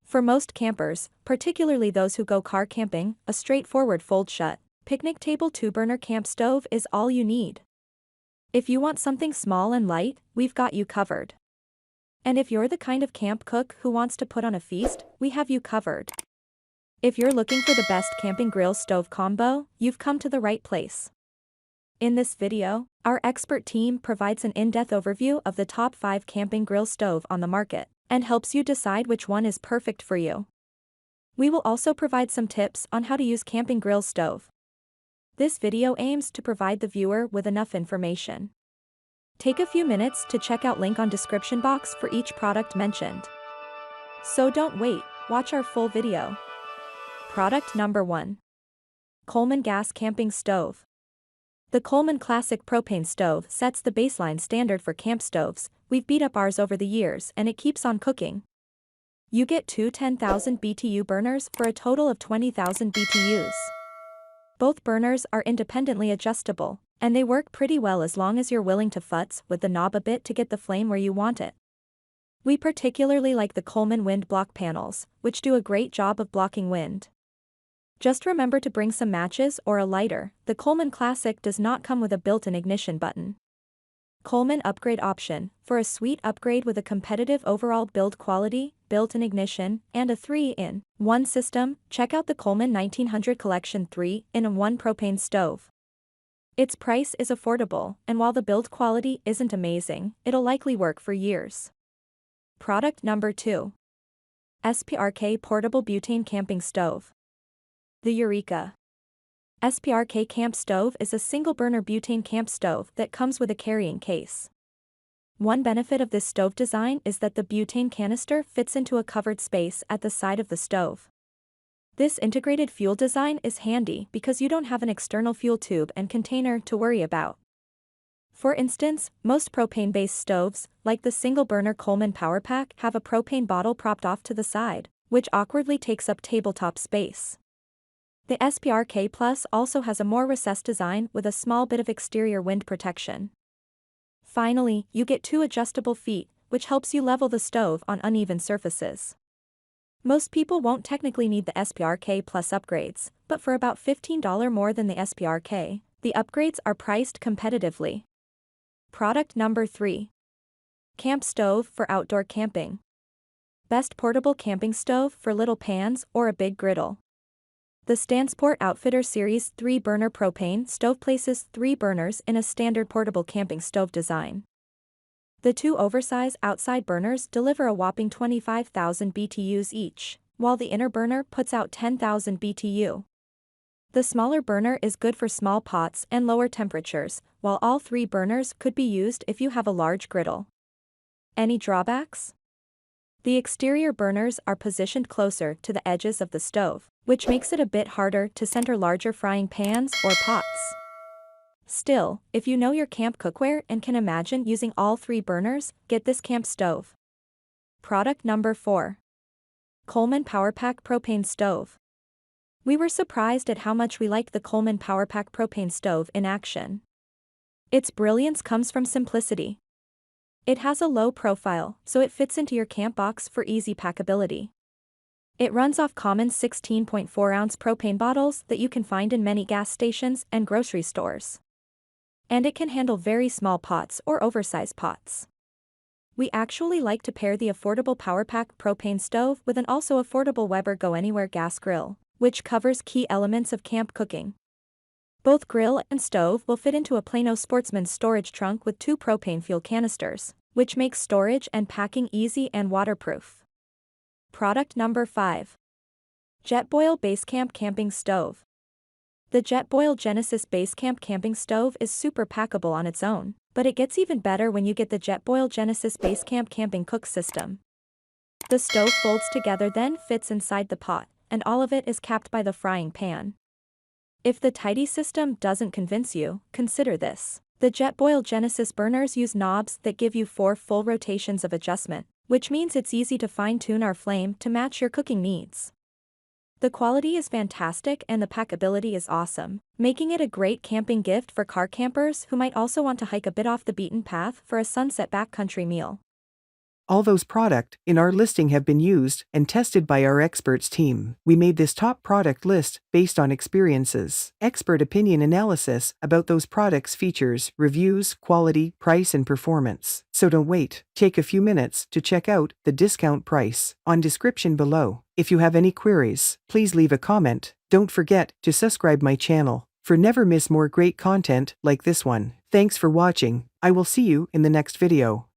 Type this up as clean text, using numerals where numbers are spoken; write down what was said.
For most campers, particularly those who go car camping, a straightforward fold-shut, picnic table 2-burner camp stove is all you need. If you want something small and light, we've got you covered. And if you're the kind of camp cook who wants to put on a feast, we have you covered. If you're looking for the best camping grill stove combo, you've come to the right place. In this video, our expert team provides an in-depth overview of the top 5 camping grill stove on the market, and helps you decide which one is perfect for you. We will also provide some tips on how to use camping grill stove. This video aims to provide the viewer with enough information. Take a few minutes to check out link on description box for each product mentioned. So don't wait, watch our full video. Product number 1. Coleman Gas Camping Stove. The Coleman Classic Propane Stove sets the baseline standard for camp stoves. We've beat up ours over the years and it keeps on cooking. You get two 10,000 BTU burners for a total of 20,000 BTUs. Both burners are independently adjustable, and they work pretty well as long as you're willing to futz with the knob a bit to get the flame where you want it. We particularly like the Coleman wind block panels, which do a great job of blocking wind. Just remember to bring some matches or a lighter. The Coleman Classic does not come with a built-in ignition button. Coleman Upgrade Option. For a sweet upgrade with a competitive overall build quality, built-in ignition, and a 3-in-1 system, check out the Coleman 1900 Collection 3-in-1 propane stove. Its price is affordable, and while the build quality isn't amazing, it'll likely work for years. Product number 2. SPRK Portable Butane Camping Stove. The Eureka SPRK Camp Stove is a single-burner butane camp stove that comes with a carrying case. One benefit of this stove design is that the butane canister fits into a covered space at the side of the stove. This integrated fuel design is handy because you don't have an external fuel tube and container to worry about. For instance, most propane-based stoves, like the single-burner Coleman PowerPack, have a propane bottle propped off to the side, which awkwardly takes up tabletop space. The SPRK Plus also has a more recessed design with a small bit of exterior wind protection. Finally, you get 2 adjustable feet, which helps you level the stove on uneven surfaces. Most people won't technically need the SPRK Plus upgrades, but for about $15 more than the SPRK, the upgrades are priced competitively. Product number 3. Camp Stove for Outdoor Camping. Best portable camping stove for little pans or a big griddle. The Stansport Outfitter Series 3-burner propane stove places 3 burners in a standard portable camping stove design. The 2 oversized outside burners deliver a whopping 25,000 BTUs each, while the inner burner puts out 10,000 BTU. The smaller burner is good for small pots and lower temperatures, while all 3 burners could be used if you have a large griddle. Any drawbacks? The exterior burners are positioned closer to the edges of the stove, which makes it a bit harder to center larger frying pans or pots. Still, if you know your camp cookware and can imagine using all 3 burners, get this camp stove. Product number 4. Coleman PowerPack Propane Stove. We were surprised at how much we liked the Coleman PowerPack Propane Stove in action. Its brilliance comes from simplicity. It has a low profile, so it fits into your camp box for easy packability. It runs off common 16.4-ounce propane bottles that you can find in many gas stations and grocery stores. And it can handle very small pots or oversized pots. We actually like to pair the affordable PowerPack propane stove with an also affordable Weber Go Anywhere gas grill, which covers key elements of camp cooking. Both grill and stove will fit into a Plano Sportsman's storage trunk with 2 propane fuel canisters, which makes storage and packing easy and waterproof. Product number 5. Jetboil Basecamp Camping Stove. The Jetboil Genesis Basecamp Camping Stove is super packable on its own, but it gets even better when you get the Jetboil Genesis Basecamp Camping Cook System. The stove folds together then fits inside the pot, and all of it is capped by the frying pan. If the tidy system doesn't convince you, consider this. The Jetboil Genesis burners use knobs that give you 4 full rotations of adjustment, which means it's easy to fine-tune our flame to match your cooking needs. The quality is fantastic and the packability is awesome, making it a great camping gift for car campers who might also want to hike a bit off the beaten path for a sunset backcountry meal. All those products in our listing have been used and tested by our experts team. We made this top product list based on experiences, expert opinion analysis about those products' features, reviews, quality, price and performance. So don't wait. Take a few minutes to check out the discount price on description below. If you have any queries, please leave a comment. Don't forget to subscribe my channel for never miss more great content like this one. Thanks for watching. I will see you in the next video.